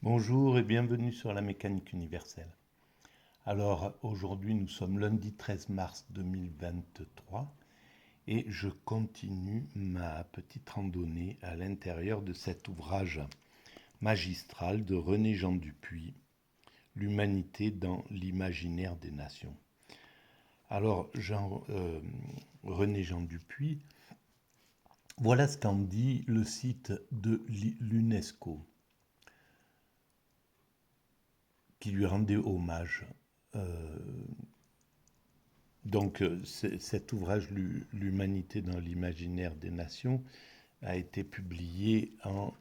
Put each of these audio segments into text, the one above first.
Bonjour et bienvenue sur la mécanique universelle. Alors aujourd'hui nous sommes lundi 13 mars 2023 et je continue ma petite randonnée à l'intérieur de cet ouvrage magistral de René Jean Dupuy, L'humanité dans l'imaginaire des nations. Alors René Jean Dupuy, voilà ce qu'en dit le site de l'UNESCO qui lui rendait hommage. Euh, Cet ouvrage, L'humanité dans l'imaginaire des nations, a été publié en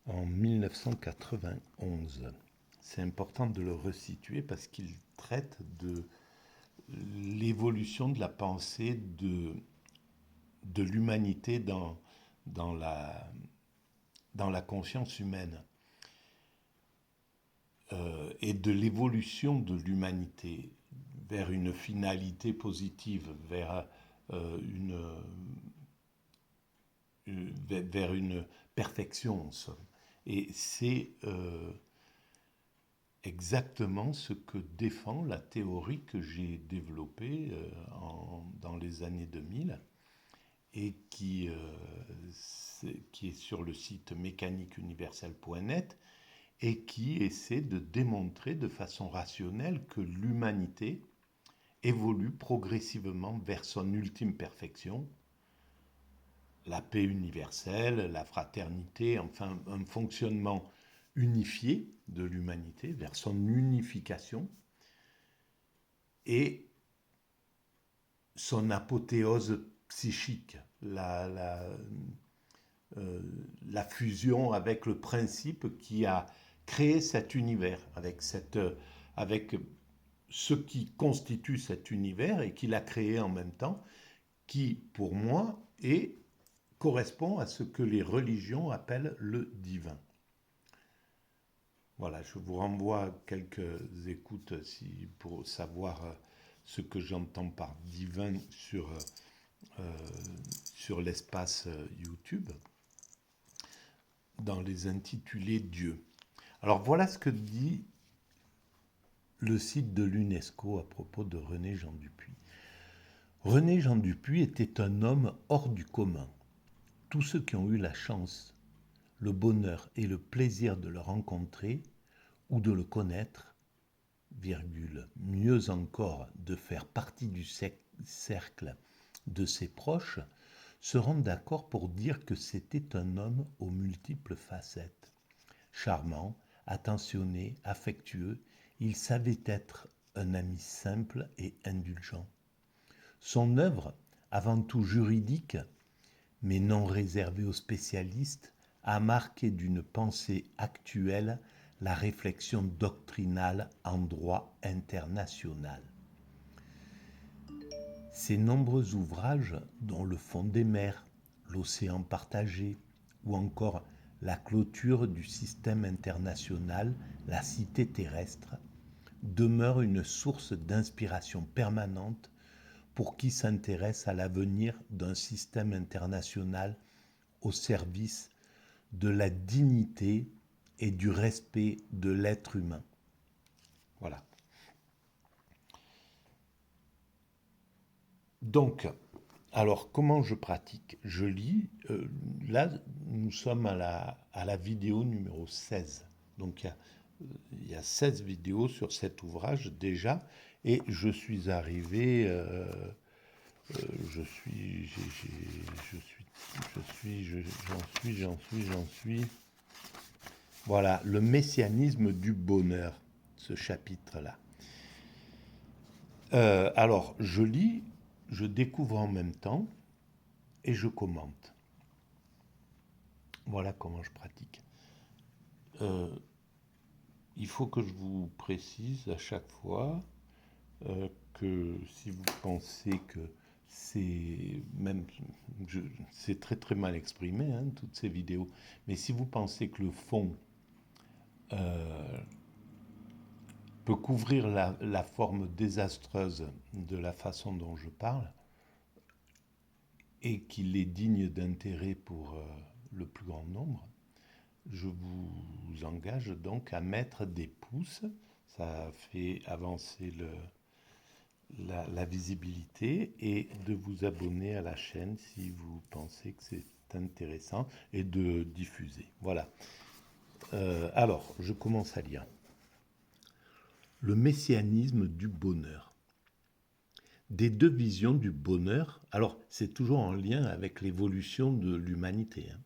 1991. C'est important de le resituer parce qu'il traite de l'évolution de la pensée de l'humanité dans, la, dans la conscience humaine et de l'évolution de l'humanité vers une finalité positive, vers une perfection en somme. Et c'est exactement ce que défend la théorie que j'ai développée dans les années 2000 et qui est sur le site mécaniqueuniverselle.net et qui essaie de démontrer de façon rationnelle que l'humanité évolue progressivement vers son ultime perfection, la paix universelle, la fraternité, enfin un fonctionnement unifié de l'humanité, vers son unification et son apothéose psychique, la fusion avec le principe qui a créé cet univers, avec ce qui constitue cet univers et qui l'a créé en même temps, qui, pour moi, correspond à ce que les religions appellent le divin. Voilà, je vous renvoie à quelques écoutes pour savoir ce que j'entends par divin sur l'espace YouTube, dans les intitulés Dieu. Alors voilà ce que dit le site de l'UNESCO à propos de René Jean Dupuy. René Jean Dupuy était un homme hors du commun. Tous ceux qui ont eu la chance, le bonheur et le plaisir de le rencontrer ou de le connaître, mieux encore de faire partie du cercle de ses proches, seront d'accord pour dire que c'était un homme aux multiples facettes. Charmant, attentionné, affectueux, il savait être un ami simple et indulgent. Son œuvre, avant tout juridique, mais non réservée aux spécialistes, a marqué d'une pensée actuelle la réflexion doctrinale en droit international. Ses nombreux ouvrages, dont Le fond des mers, L'océan partagé, ou encore La clôture du système international, La cité terrestre, demeurent une source d'inspiration permanente pour qui s'intéresse à l'avenir d'un système international au service de la dignité et du respect de l'être humain. Voilà. Donc, alors comment je pratique? Je lis, là nous sommes à la vidéo numéro 16. Donc il y a 16 vidéos sur cet ouvrage déjà, et je suis arrivé, je suis, j'en suis. Voilà, le messianisme du bonheur, ce chapitre-là. Alors, je lis, je découvre en même temps et je commente. Voilà comment je pratique. Euh, il faut que je vous précise à chaque fois que si vous pensez que c'est très très mal exprimé, hein, toutes ces vidéos, mais si vous pensez que le fond euh, peut couvrir la forme désastreuse de la façon dont je parle et qu'il est digne d'intérêt pour le plus grand nombre, je vous engage donc à mettre des pouces. Ça fait avancer la visibilité et de vous abonner à la chaîne si vous pensez que c'est intéressant et de diffuser. Voilà. Alors, je commence à lire. Le messianisme du bonheur. Des deux visions du bonheur, alors c'est toujours en lien avec l'évolution de l'humanité, hein.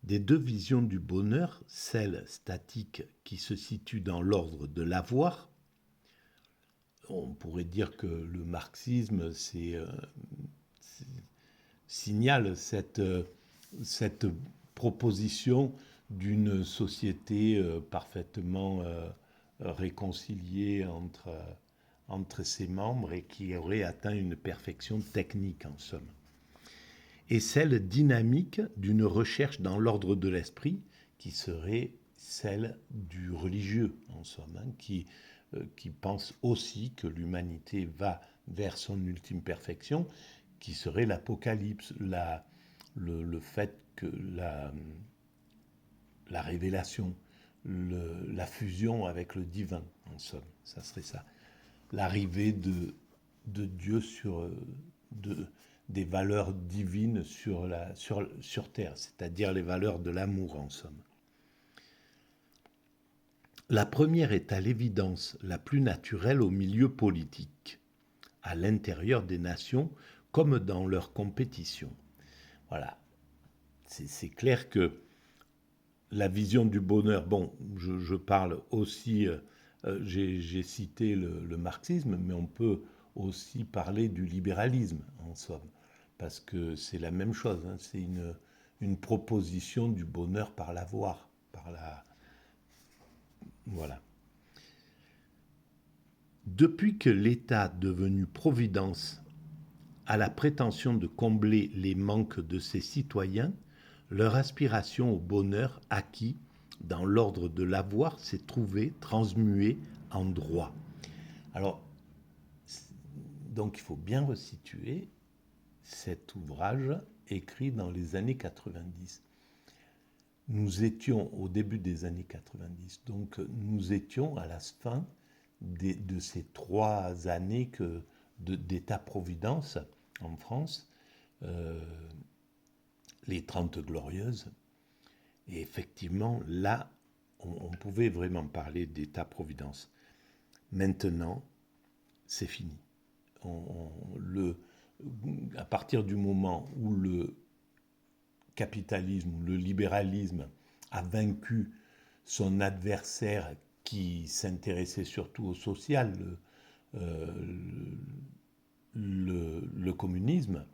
Des deux visions du bonheur, celle statique qui se situe dans l'ordre de l'avoir, on pourrait dire que le marxisme signale cette proposition d'une société parfaitement réconciliée entre ses membres et qui aurait atteint une perfection technique en somme. Et celle dynamique d'une recherche dans l'ordre de l'esprit qui serait celle du religieux en somme, hein, qui pense aussi que l'humanité va vers son ultime perfection, qui serait l'apocalypse, le fait que la révélation, la fusion avec le divin, en somme, ça serait ça. L'arrivée de Dieu des valeurs divines sur terre, c'est-à-dire les valeurs de l'amour, en somme. La première est à l'évidence la plus naturelle au milieu politique, à l'intérieur des nations comme dans leur compétition. Voilà, c'est clair que la vision du bonheur, bon, je parle aussi, j'ai cité le marxisme, mais on peut aussi parler du libéralisme, en somme, parce que c'est la même chose, hein, c'est une proposition du bonheur par l'avoir, Voilà. Depuis que l'État devenu providence a la prétention de combler les manques de ses citoyens, leur aspiration au bonheur acquis dans l'ordre de l'avoir s'est trouvée transmuée en droit. Alors, donc il faut bien resituer cet ouvrage écrit dans les années 90. Nous étions au début des années 90, donc nous étions à la fin de ces 3 années d'État-providence en France, les 30 glorieuses. Et effectivement, là, on pouvait vraiment parler d'État-providence. Maintenant, c'est fini. À partir du moment où le capitalisme, le libéralisme a vaincu son adversaire qui s'intéressait surtout au social, le communisme,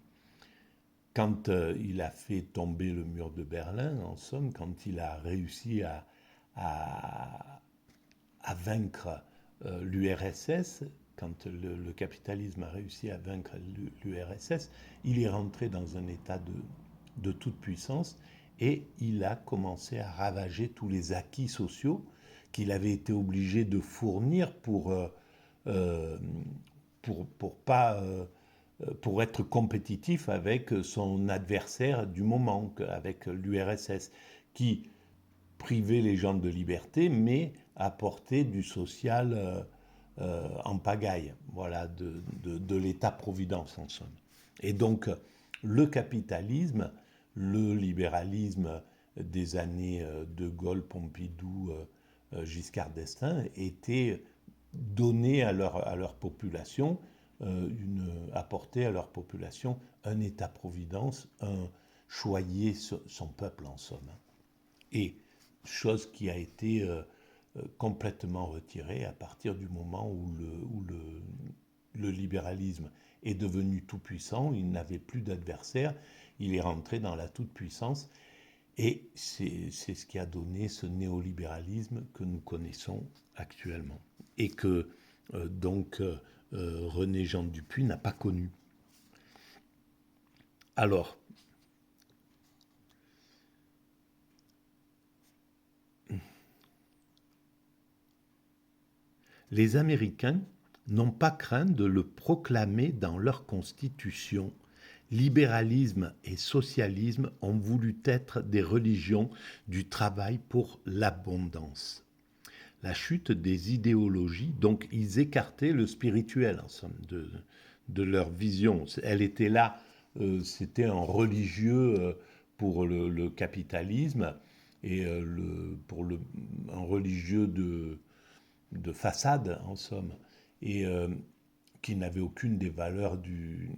quand il a fait tomber le mur de Berlin, en somme, quand il a réussi à vaincre l'URSS, quand le capitalisme a réussi à vaincre l'URSS, il est rentré dans un état de toute puissance et il a commencé à ravager tous les acquis sociaux qu'il avait été obligé de fournir pour être compétitif avec son adversaire du moment, avec l'URSS, qui privait les gens de liberté, mais apportait du social en pagaille, voilà, de l'État-providence en somme. Et donc, le capitalisme, le libéralisme des années De Gaulle, Pompidou, Giscard d'Estaing étaient donnés à leur population, apporter à leur population un État-providence, choyer son peuple en somme. Et chose qui a été complètement retirée à partir du moment où le libéralisme est devenu tout puissant, il n'avait plus d'adversaire, il est rentré dans la toute-puissance et c'est ce qui a donné ce néolibéralisme que nous connaissons actuellement et que René Jean Dupuy n'a pas connu. Alors, les Américains n'ont pas craint de le proclamer dans leur constitution, Libéralisme et socialisme ont voulu être des religions du travail pour l'abondance. La chute des idéologies, donc ils écartaient le spirituel, en somme, de leur vision. Elle était là, c'était un religieux pour le capitalisme et un religieux de façade, en somme, et qui n'avait aucune des valeurs du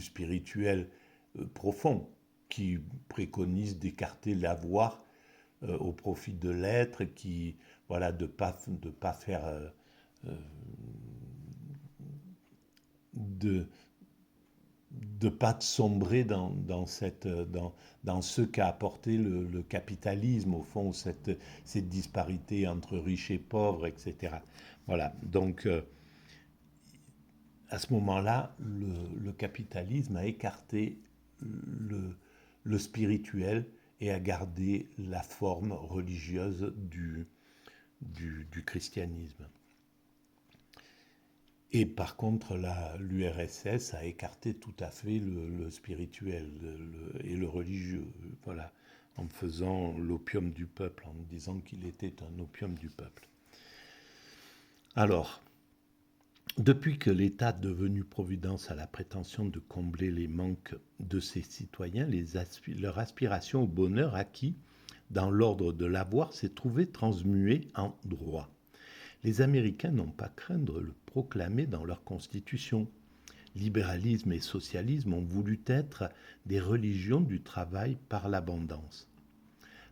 spirituel profond, qui préconise d'écarter l'avoir au profit de l'être, qui, voilà, de pas faire de pas sombrer dans ce qu'a apporté le capitalisme, au fond, cette disparité entre riches et pauvres, etc. Voilà, donc à ce moment-là, le capitalisme a écarté le spirituel et a gardé la forme religieuse du christianisme. Et par contre, l'URSS a écarté tout à fait le spirituel et le religieux, voilà, en faisant l'opium du peuple, en disant qu'il était un opium du peuple. Alors, depuis que l'État devenu providence a la prétention de combler les manques de ses citoyens, leur aspiration au bonheur acquis dans l'ordre de l'avoir s'est trouvée transmuée en droit. Les Américains n'ont pas craindre le proclamer dans leur constitution. Libéralisme et socialisme ont voulu être des religions du travail par l'abondance.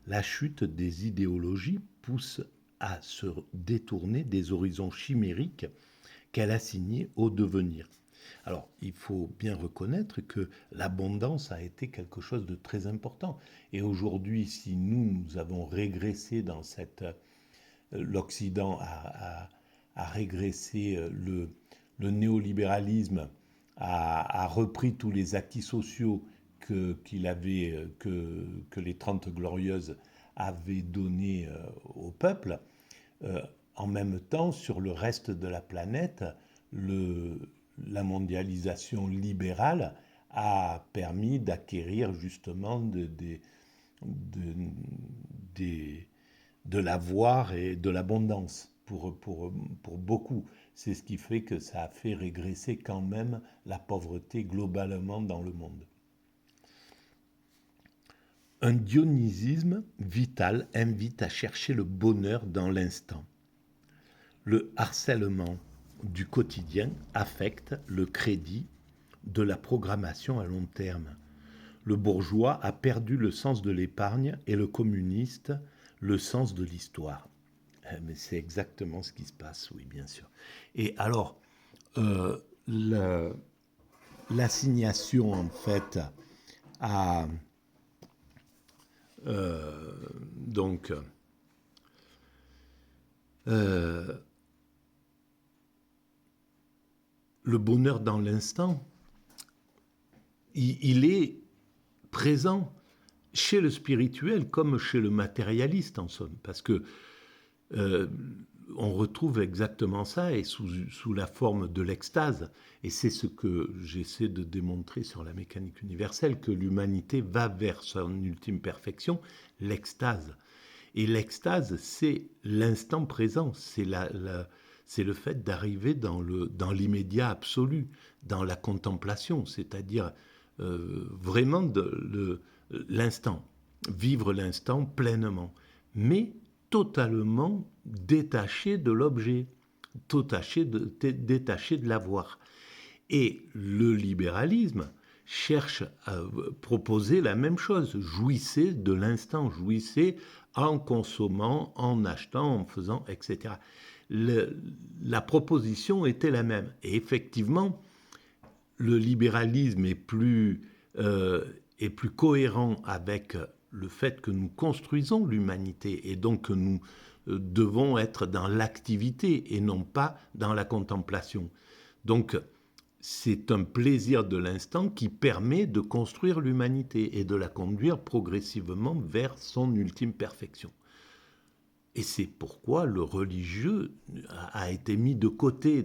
La chute des idéologies pousse à se détourner des horizons chimériques qu'elle assignait au devenir. Alors, il faut bien reconnaître que l'abondance a été quelque chose de très important. Et aujourd'hui, si nous avons régressé dans l'Occident a régressé, le néolibéralisme a repris tous les acquis sociaux que les 30 Glorieuses avaient donnés au peuple. En même temps, sur le reste de la planète, la mondialisation libérale a permis d'acquérir justement de l'avoir et de l'abondance pour beaucoup. C'est ce qui fait que ça a fait régresser quand même la pauvreté globalement dans le monde. Un dionysisme vital invite à chercher le bonheur dans l'instant. Le harcèlement du quotidien affecte le crédit de la programmation à long terme. Le bourgeois a perdu le sens de l'épargne et le communiste le sens de l'histoire. Mais c'est exactement ce qui se passe, oui, bien sûr. Et alors, l'assignation, en fait, à... donc... le bonheur dans l'instant, il est présent chez le spirituel comme chez le matérialiste, en somme, parce que on retrouve exactement ça et sous la forme de l'extase. Et c'est ce que j'essaie de démontrer sur la mécanique universelle, que l'humanité va vers son ultime perfection, l'extase. Et l'extase, c'est l'instant présent, c'est le fait d'arriver dans l'immédiat absolu, dans la contemplation, c'est-à-dire vraiment l'instant, vivre l'instant pleinement, mais totalement détaché de l'objet, détaché de l'avoir. Et le libéralisme cherche à proposer la même chose. Jouissez de l'instant, jouissez en consommant, en achetant, en faisant, etc. La proposition était la même. Et effectivement, le libéralisme est plus cohérent avec le fait que nous construisons l'humanité et donc que nous devons être dans l'activité et non pas dans la contemplation. Donc, c'est un plaisir de l'instant qui permet de construire l'humanité et de la conduire progressivement vers son ultime perfection. Et c'est pourquoi le religieux a été mis de côté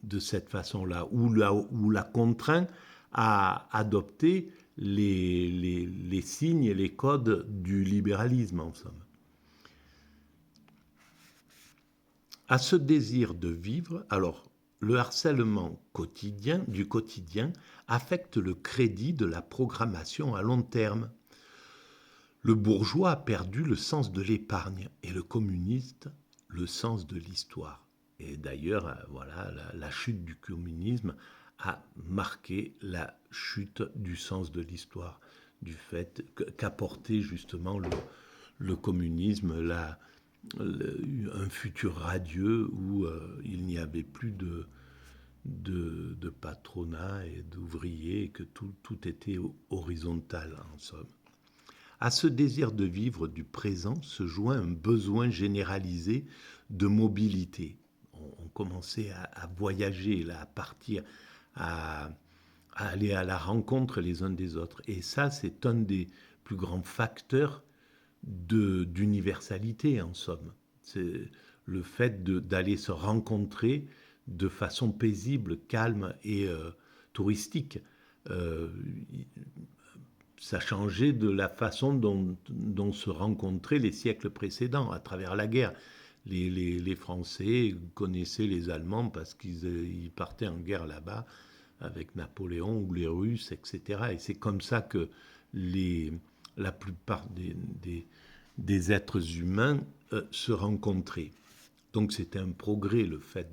de cette façon-là, ou la contraint à adopter les signes et les codes du libéralisme, en somme. À ce désir de vivre, alors, le harcèlement du quotidien affecte le crédit de la programmation à long terme. Le bourgeois a perdu le sens de l'épargne et le communiste le sens de l'histoire. Et d'ailleurs, voilà, la chute du communisme a marqué la chute du sens de l'histoire, du fait qu'apportait justement le communisme, un futur radieux où il n'y avait plus de patronat et d'ouvriers, et que tout était horizontal en somme. À ce désir de vivre du présent se joint un besoin généralisé de mobilité. On commençait à voyager, là, à partir, à aller à la rencontre les uns des autres. Et ça, c'est un des plus grands facteurs d'universalité, en somme. C'est le fait d'aller se rencontrer de façon paisible, calme et touristique. Euh, Ça changeait de la façon dont se rencontraient les siècles précédents, à travers la guerre. Les Français connaissaient les Allemands parce qu'ils partaient en guerre là-bas avec Napoléon, ou les Russes, etc. Et c'est comme ça que la plupart des êtres humains se rencontraient. Donc c'était un progrès, le fait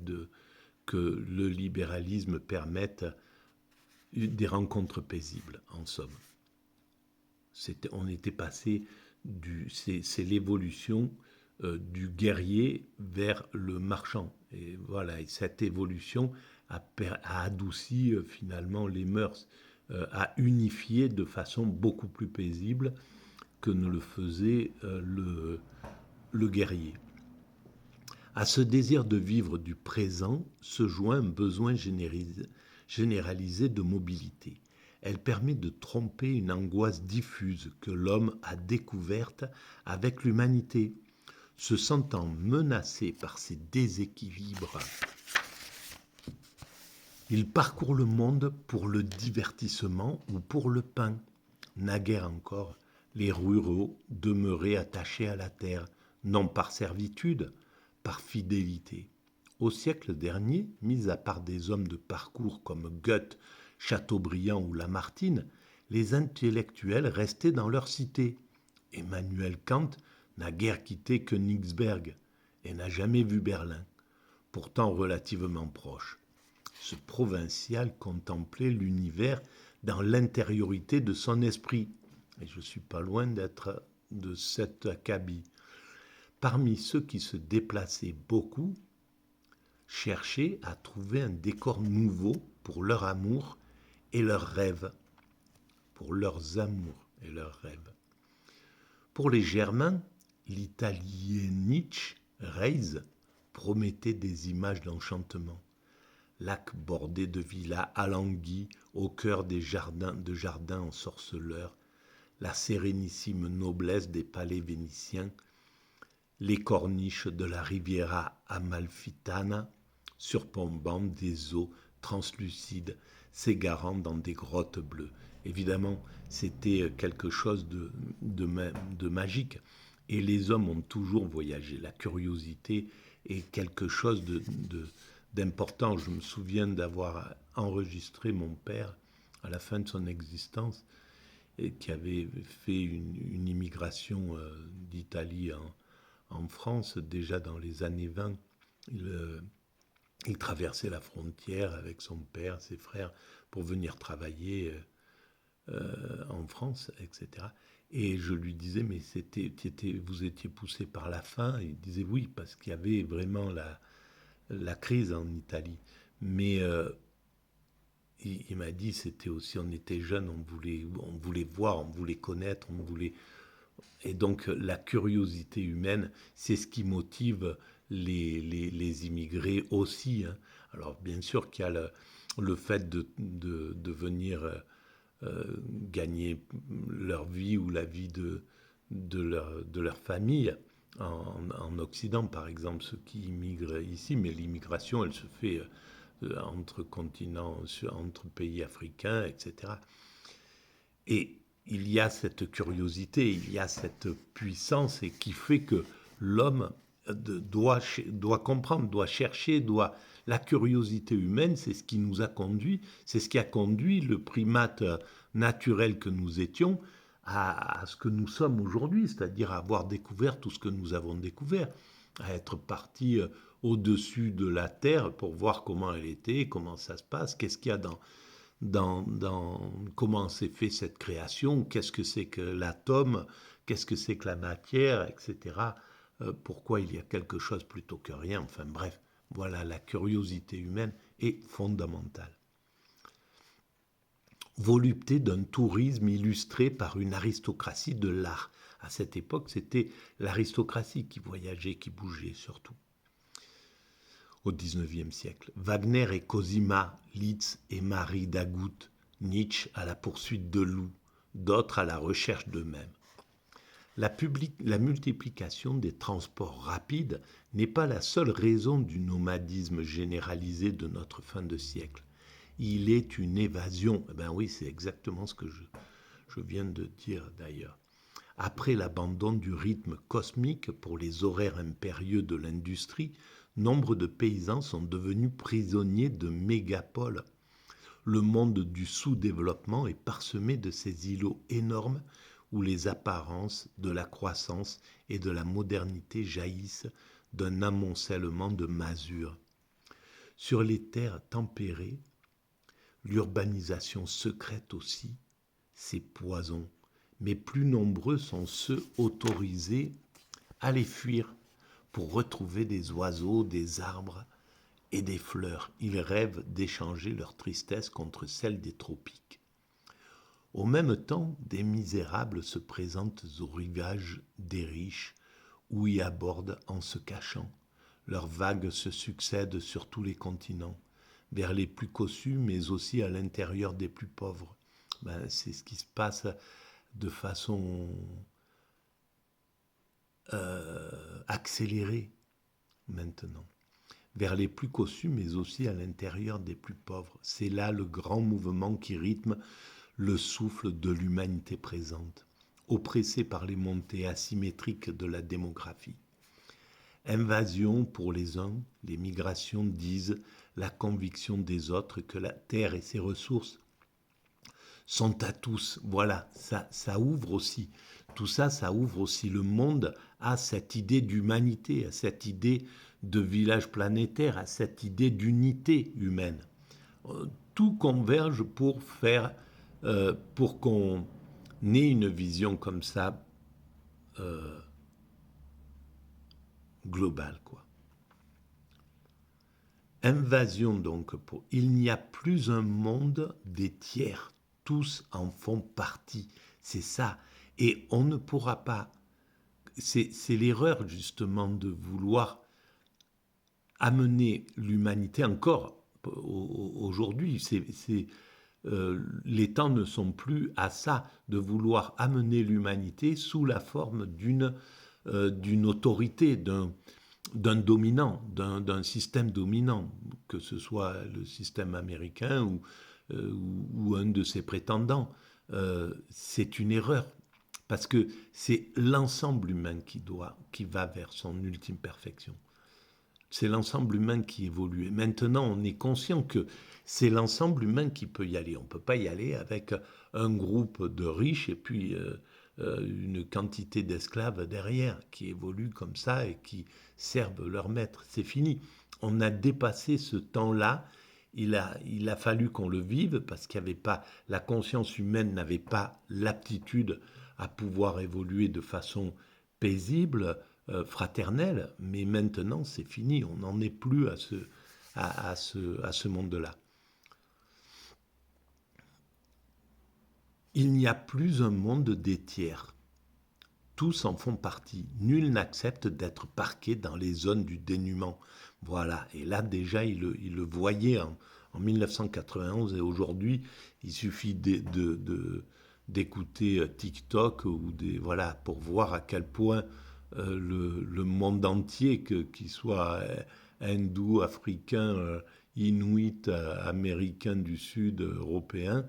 que le libéralisme permette des rencontres paisibles, en somme. On était passé c'est l'évolution du guerrier vers le marchand. Et voilà, et cette évolution a adouci finalement les mœurs, a unifié de façon beaucoup plus paisible que ne le faisait le guerrier. À ce désir de vivre du présent se joint un besoin généralisé de mobilité. Elle permet de tromper une angoisse diffuse que l'homme a découverte avec l'humanité. Se sentant menacé par ces déséquilibres, il parcourt le monde pour le divertissement ou pour le pain. Naguère encore, les ruraux demeuraient attachés à la terre, non par servitude, par fidélité. Au siècle dernier, mis à part des hommes de parcours comme Goethe, Chateaubriand ou Lamartine, les intellectuels restaient dans leur cité. Emmanuel Kant n'a guère quitté Königsberg et n'a jamais vu Berlin, pourtant relativement proche. Ce provincial contemplait l'univers dans l'intériorité de son esprit. Et je ne suis pas loin d'être de cet acabit. Parmi ceux qui se déplaçaient beaucoup, cherchaient à trouver un décor nouveau pour leur amour et leurs rêves. Pour leurs amours et leurs rêves. Pour les Germains, l'Italienitsch Reise promettait des images d'enchantement. Lacs bordés de villas alanguies au cœur des jardins ensorceleurs, la sérénissime noblesse des palais vénitiens, les corniches de la Riviera Amalfitana, surplombant des eaux translucides, s'égarant dans des grottes bleues. Évidemment, c'était quelque chose de magique. Et les hommes ont toujours voyagé. La curiosité est quelque chose d'important. Je me souviens d'avoir enregistré mon père à la fin de son existence, et qui avait fait une immigration d'Italie en France déjà dans les années 20. Il traversait la frontière avec son père, ses frères, pour venir travailler en France, etc. Et je lui disais, mais vous étiez poussé par la faim? Et il disait oui, parce qu'il y avait vraiment la crise en Italie. Mais il m'a dit, c'était aussi, on était jeunes, on voulait voir, on voulait connaître, Et donc la curiosité humaine, c'est ce qui motive les immigrés aussi. Hein. Alors bien sûr qu'il y a le fait de venir gagner leur vie ou la vie de leur famille en Occident, par exemple, ceux qui immigrent ici, mais l'immigration, elle se fait entre continents, entre pays africains, etc. Et il y a cette curiosité, il y a cette puissance et qui fait que l'homme doit comprendre, doit chercher, la curiosité humaine, c'est ce qui nous a conduit, c'est ce qui a conduit le primate naturel que nous étions à ce que nous sommes aujourd'hui, c'est-à-dire à avoir découvert tout ce que nous avons découvert, à être parti au-dessus de la Terre pour voir comment elle était, comment ça se passe, qu'est-ce qu'il y a dans comment s'est fait cette création, qu'est-ce que c'est que l'atome, qu'est-ce que c'est que la matière, etc. Pourquoi il y a quelque chose plutôt que rien. Enfin bref, voilà, la curiosité humaine est fondamentale. Volupté d'un tourisme illustré par une aristocratie de l'art. À cette époque, c'était l'aristocratie qui voyageait, qui bougeait surtout. Au XIXe siècle, Wagner et Cosima, Liszt et Marie Dagout, Nietzsche à la poursuite de loups, d'autres à la recherche d'eux-mêmes. La multiplication des transports rapides n'est pas la seule raison du nomadisme généralisé de notre fin de siècle. Il est une évasion. Eh bien oui, c'est exactement ce que je viens de dire d'ailleurs. Après l'abandon du rythme cosmique pour les horaires impérieux de l'industrie, nombre de paysans sont devenus prisonniers de mégapoles. Le monde du sous-développement est parsemé de ces îlots énormes où les apparences de la croissance et de la modernité jaillissent d'un amoncellement de masures. Sur les terres tempérées, l'urbanisation secrète aussi ses poisons, mais plus nombreux sont ceux autorisés à les fuir pour retrouver des oiseaux, des arbres et des fleurs. Ils rêvent d'échanger leur tristesse contre celle des tropiques. Au même temps, des misérables se présentent au rivage des riches ou y abordent en se cachant. Leurs vagues se succèdent sur tous les continents, vers les plus cossus, mais aussi à l'intérieur des plus pauvres. C'est ce qui se passe de façon accélérée maintenant. Vers les plus cossus, mais aussi à l'intérieur des plus pauvres. C'est là le grand mouvement qui rythme le souffle de l'humanité présente, oppressée par les montées asymétriques de la démographie. Invasion pour les uns, les migrations disent la conviction des autres que la terre et ses ressources sont à tous. Voilà, ça ouvre aussi. Tout ça, ça ouvre aussi le monde à cette idée d'humanité, à cette idée de village planétaire, à cette idée d'unité humaine. Tout converge pour qu'on ait une vision comme ça globale, quoi. Invasion donc. Il n'y a plus un monde des tiers. Tous en font partie. C'est ça. Et on ne pourra pas. C'est l'erreur justement de vouloir amener l'humanité encore aujourd'hui. Les temps ne sont plus à ça, de vouloir amener l'humanité sous la forme d'une autorité, d'un dominant, d'un système dominant, que ce soit le système américain ou un de ses prétendants. C'est une erreur, parce que c'est l'ensemble humain qui va vers son ultime perfection. C'est l'ensemble humain qui évolue. Et maintenant, on est conscient que c'est l'ensemble humain qui peut y aller. On ne peut pas y aller avec un groupe de riches et puis une quantité d'esclaves derrière qui évoluent comme ça et qui servent leur maître. C'est fini. On a dépassé ce temps-là. Il a fallu qu'on le vive parce qu'il n'y avait pas, la conscience humaine n'avait pas l'aptitude à pouvoir évoluer de façon paisible, fraternelle, mais maintenant c'est fini, on n'en est plus à ce monde-là. Il n'y a plus un monde des tiers. Tous en font partie. Nul n'accepte d'être parqué dans les zones du dénuement. Voilà. Et là, déjà, il le voyait en 1991. Et aujourd'hui, il suffit d'écouter TikTok voilà, pour voir à quel point le monde entier, qu'il soit hindou, africain, Inuits américains du Sud, européens,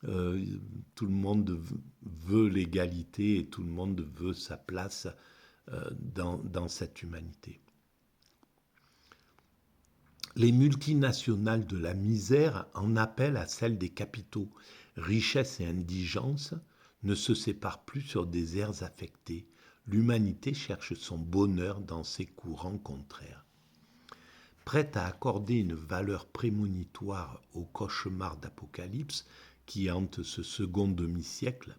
tout le monde veut l'égalité et tout le monde veut sa place dans cette humanité. Les multinationales de la misère en appellent à celles des capitaux. Richesse et indigence ne se séparent plus sur des aires affectées. L'humanité cherche son bonheur dans ces courants contraires. Prête à accorder une valeur prémonitoire au cauchemar d'Apocalypse qui hante ce second demi-siècle,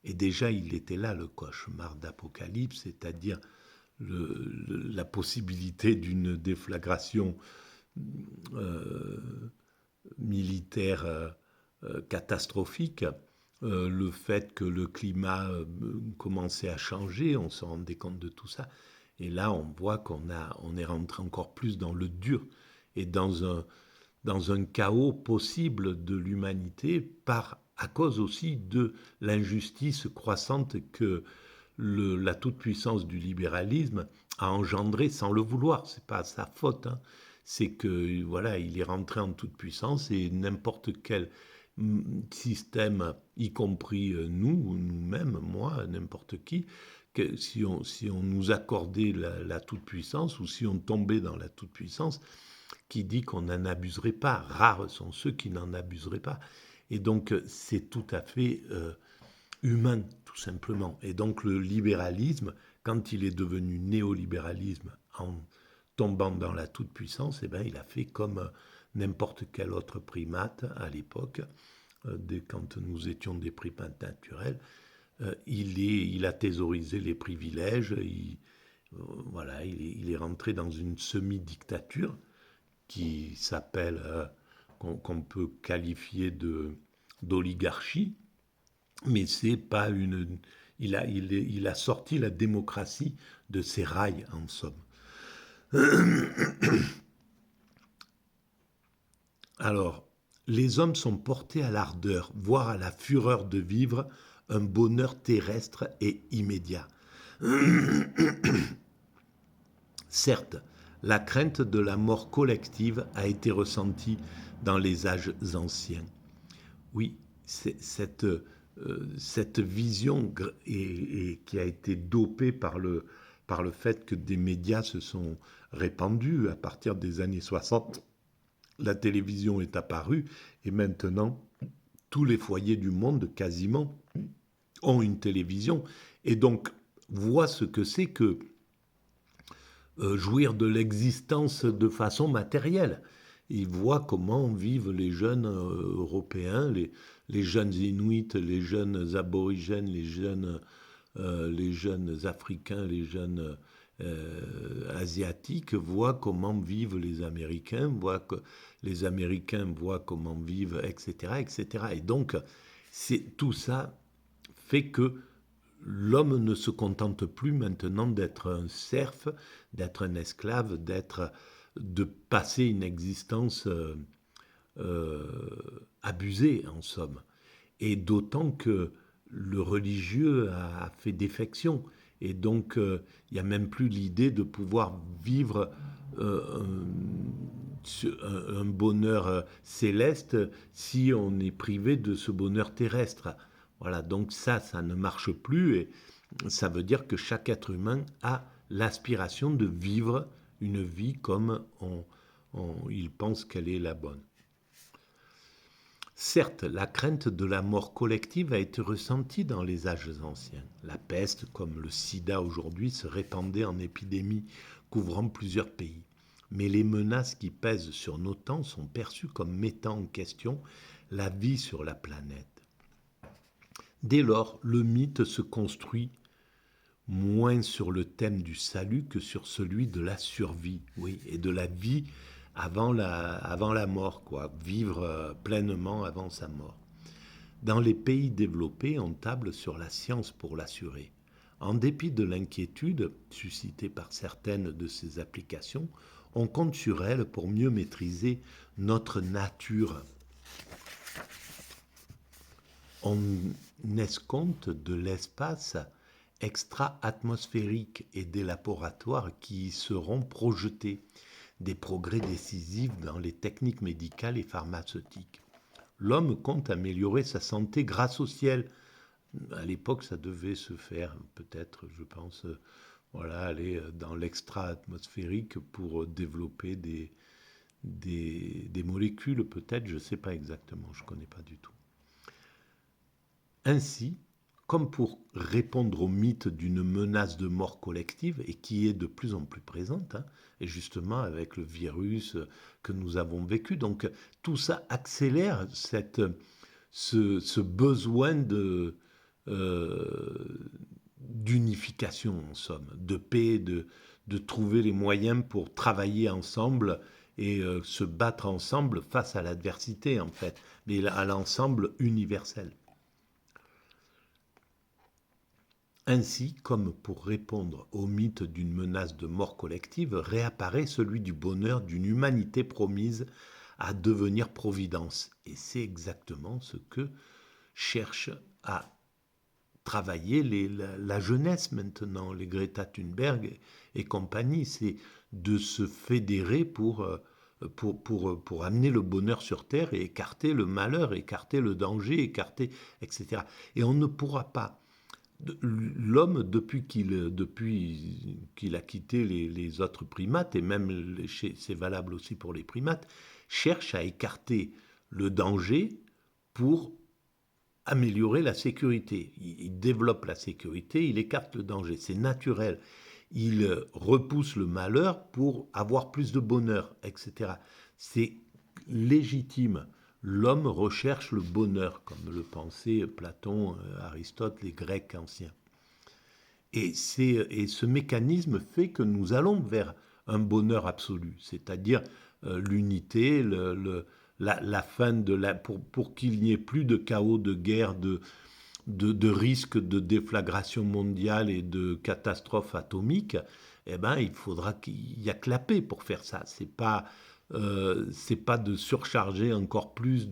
et déjà il était là le cauchemar d'Apocalypse, c'est-à-dire la possibilité d'une déflagration militaire catastrophique, le fait que le climat commençait à changer, on se rendait compte de tout ça. Et là, on voit on est rentré encore plus dans le dur et dans un chaos possible de l'humanité à cause aussi de l'injustice croissante que la toute-puissance du libéralisme a engendré sans le vouloir. C'est pas sa faute, hein. C'est que voilà, il est rentré en toute puissance et n'importe quel système, y compris nous-mêmes, moi, n'importe qui, que si on nous accordait la toute-puissance ou si on tombait dans la toute-puissance, qui dit qu'on n'en abuserait pas. Rares sont ceux qui n'en abuseraient pas. Et donc, c'est tout à fait humain, tout simplement. Et donc, le libéralisme, quand il est devenu néolibéralisme en tombant dans la toute-puissance, eh ben, il a fait comme n'importe quel autre primate à l'époque, quand nous étions des primates naturels. Il a thésaurisé les privilèges, voilà, il est rentré dans une semi-dictature qui s'appelle, qu'on peut qualifier d'oligarchie, mais c'est pas une. Il a sorti la démocratie de ses rails, en somme. Alors, les hommes sont portés à l'ardeur, voire à la fureur de vivre un bonheur terrestre et immédiat. Certes, la crainte de la mort collective a été ressentie dans les âges anciens. Oui, c'est cette vision qui a été dopée par le fait que des médias se sont répandus à partir des années 60. La télévision est apparue et maintenant, tous les foyers du monde, quasiment, ont une télévision et donc voient ce que c'est que jouir de l'existence de façon matérielle. Ils voient comment vivent les jeunes européens, les jeunes Inuits, les jeunes aborigènes, les jeunes Africains, les jeunes asiatiques, voient comment vivent les Américains, voient que les Américains voient comment vivent, etc., etc. Et donc, tout ça fait que l'homme ne se contente plus maintenant d'être un serf, d'être un esclave, de passer une existence abusée, en somme. Et d'autant que le religieux a fait défection. Et donc, il n'y a même plus l'idée de pouvoir vivre un bonheur céleste si on est privé de ce bonheur terrestre. Voilà, donc ça ne marche plus et ça veut dire que chaque être humain a l'aspiration de vivre une vie comme il pense qu'elle est la bonne. Certes, la crainte de la mort collective a été ressentie dans les âges anciens. La peste, comme le sida aujourd'hui, se répandait en épidémie couvrant plusieurs pays. Mais les menaces qui pèsent sur nos temps sont perçues comme mettant en question la vie sur la planète. Dès lors, le mythe se construit moins sur le thème du salut que sur celui de la survie, oui, et de la vie avant la mort, quoi, vivre pleinement avant sa mort. Dans les pays développés, on table sur la science pour l'assurer. En dépit de l'inquiétude suscitée par certaines de ces applications, on compte sur elles pour mieux maîtriser notre nature. On escompte de l'espace extra-atmosphérique et des laboratoires qui y seront projetés. des progrès décisifs dans les techniques médicales et pharmaceutiques. L'homme compte améliorer sa santé grâce au ciel. À l'époque, ça devait se faire, peut-être, je pense, voilà, aller dans l'extra-atmosphérique pour développer des molécules, peut-être, je ne sais pas exactement, je ne connais pas du tout. Ainsi, comme pour répondre au mythe d'une menace de mort collective, et qui est de plus en plus présente, et justement avec le virus que nous avons vécu, donc tout ça accélère ce besoin d'unification, en somme, de paix, de trouver les moyens pour travailler ensemble et se battre ensemble face à l'adversité, en fait, mais à l'ensemble universel. Ainsi, comme pour répondre au mythe d'une menace de mort collective, réapparaît celui du bonheur d'une humanité promise à devenir providence. Et c'est exactement ce que cherche à travailler la jeunesse maintenant, les Greta Thunberg et compagnie. C'est de se fédérer pour amener le bonheur sur Terre et écarter le malheur, écarter le danger, écarter, etc. Et on ne pourra pas. L'homme, depuis qu'il a quitté les autres primates, et même c'est valable aussi pour les primates, cherche à écarter le danger pour améliorer la sécurité. Il développe la sécurité, il écarte le danger. C'est naturel. Il repousse le malheur pour avoir plus de bonheur, etc. C'est légitime. L'homme recherche le bonheur, comme le pensaient Platon, Aristote, les Grecs anciens. Et ce mécanisme fait que nous allons vers un bonheur absolu, c'est-à-dire l'unité, la fin pour qu'il n'y ait plus de chaos, de guerre, de risques de déflagration mondiale et de catastrophes atomiques. Eh ben, il faudra qu'il y a que la paix pour faire ça. C'est pas de surcharger encore plus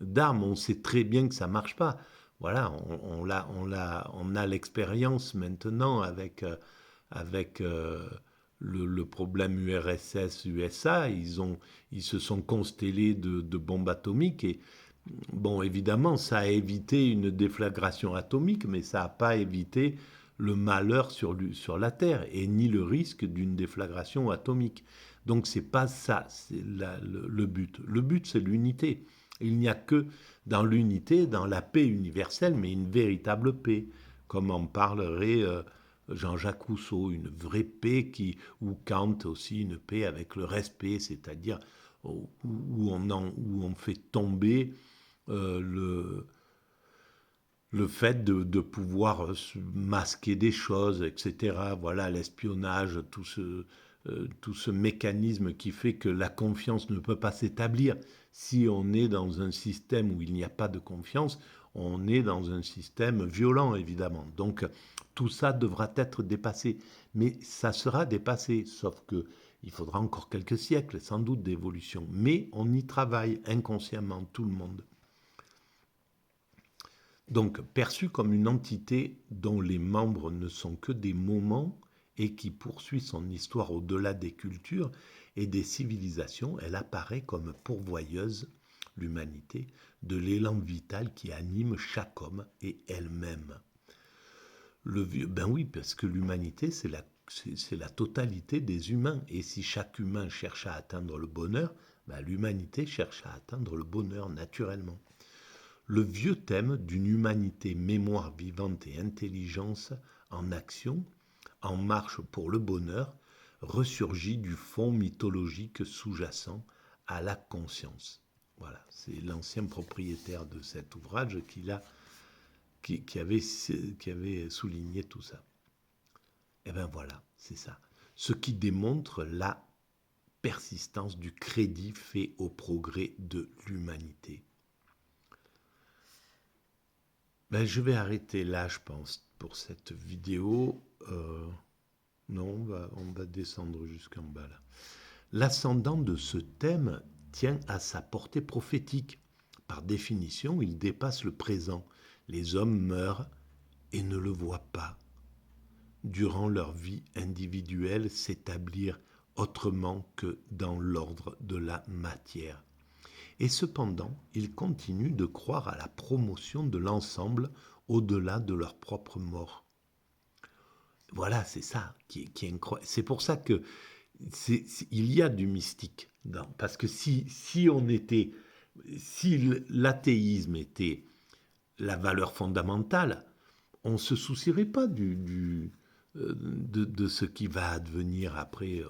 d'armes. On sait très bien que ça marche pas. Voilà, on a l'expérience maintenant avec le problème URSS-USA. Ils se sont constellés de bombes atomiques et bon, évidemment, ça a évité une déflagration atomique, mais ça n'a pas évité le malheur sur la Terre et ni le risque d'une déflagration atomique. Donc c'est pas ça, c'est le but. Le but, c'est l'unité. Il n'y a que dans l'unité, dans la paix universelle, mais une véritable paix, comme en parlerait Jean-Jacques Rousseau, une vraie paix ou Kant aussi, une paix avec le respect, c'est-à-dire où on fait tomber le fait de pouvoir masquer des choses, etc. Voilà, l'espionnage, tout ce mécanisme qui fait que la confiance ne peut pas s'établir. Si on est dans un système où il n'y a pas de confiance, on est dans un système violent, évidemment. Donc, tout ça devra être dépassé. Mais ça sera dépassé, sauf que il faudra encore quelques siècles, sans doute, d'évolution. Mais on y travaille inconsciemment, tout le monde. Donc, perçue comme une entité dont les membres ne sont que des moments et qui poursuit son histoire au-delà des cultures et des civilisations, elle apparaît comme pourvoyeuse, l'humanité, de l'élan vital qui anime chaque homme et elle-même. Ben oui, parce que l'humanité, c'est la totalité des humains. Et si chaque humain cherche à atteindre le bonheur, ben l'humanité cherche à atteindre le bonheur naturellement. Le vieux thème d'une humanité mémoire vivante et intelligence en action, en marche pour le bonheur, ressurgit du fond mythologique sous-jacent à la conscience. Voilà, c'est l'ancien propriétaire de cet ouvrage qui avait souligné tout ça. Et bien voilà, c'est ça. Ce qui démontre la persistance du crédit fait au progrès de l'humanité. Ben, je vais arrêter là, je pense, pour cette vidéo. Non, on va descendre jusqu'en bas là. L'ascendant de ce thème tient à sa portée prophétique. Par définition, il dépasse le présent. Les hommes meurent et ne le voient pas. Durant leur vie individuelle, s'établir autrement que dans l'ordre de la matière. Et cependant, ils continuent de croire à la promotion de l'ensemble au-delà de leur propre mort. Voilà, c'est ça qui est incroyable. C'est pour ça que il y a du mystique. Parce que si l'athéisme était la valeur fondamentale, on ne se soucierait pas de ce qui va advenir après.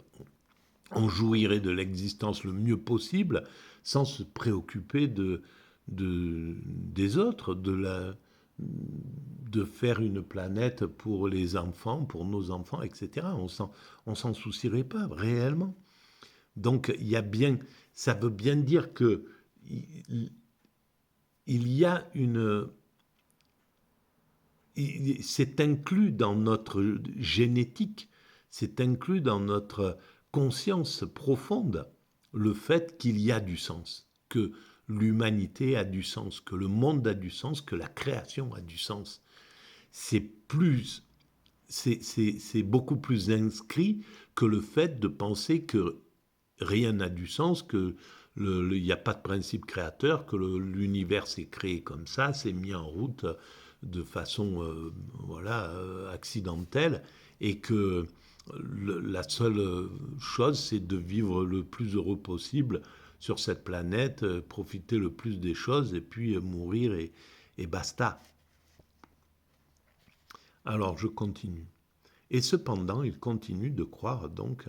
On jouirait de l'existence le mieux possible sans se préoccuper des autres, de faire une planète pour les enfants, pour nos enfants, etc. On s'en soucierait pas réellement. Donc ça veut bien dire que il y a c'est inclus dans notre génétique, c'est inclus dans notre conscience profonde, le fait qu'il y a du sens, que l'humanité a du sens, que le monde a du sens, que la création a du sens. C'est beaucoup plus inscrit que le fait de penser que rien n'a du sens, que il n'y a pas de principe créateur, que l'univers s'est créé comme ça, s'est mis en route de façon accidentelle, et que la seule chose, c'est de vivre le plus heureux possible sur cette planète, profiter le plus des choses, et puis mourir, et basta. Alors je continue. Et cependant, il continue de croire donc,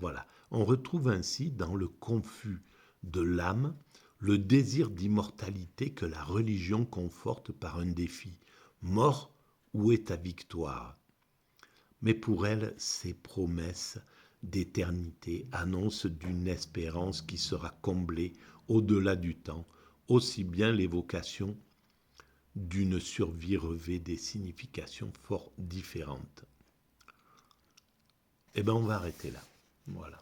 voilà. On retrouve ainsi dans le confus de l'âme le désir d'immortalité que la religion conforte par un défi. Mort, où est ta victoire? Mais pour elle, ces promesses d'éternité annoncent d'une espérance qui sera comblée au-delà du temps, aussi bien l'évocation d'une survie revêt des significations fort différentes. Eh bien, on va arrêter là. Voilà.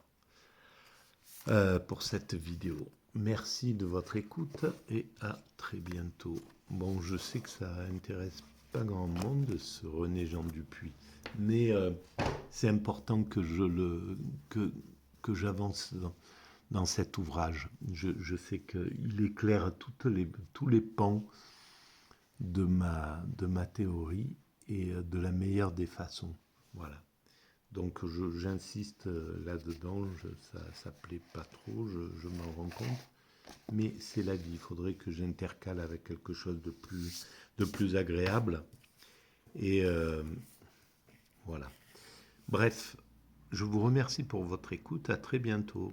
Pour cette vidéo. Merci de votre écoute et à très bientôt. Bon, je sais que ça intéresse pas grand monde, ce René Jean Dupuis, mais c'est important que que j'avance dans cet ouvrage. Je sais qu'il éclaire tous les pans de ma théorie, et de la meilleure des façons. Voilà. Donc j'insiste là-dedans, ça plaît pas trop, je m'en rends compte, mais c'est la vie. Il faudrait que j'intercale avec quelque chose de plus agréable. Et voilà. Bref, je vous remercie pour votre écoute. À très bientôt.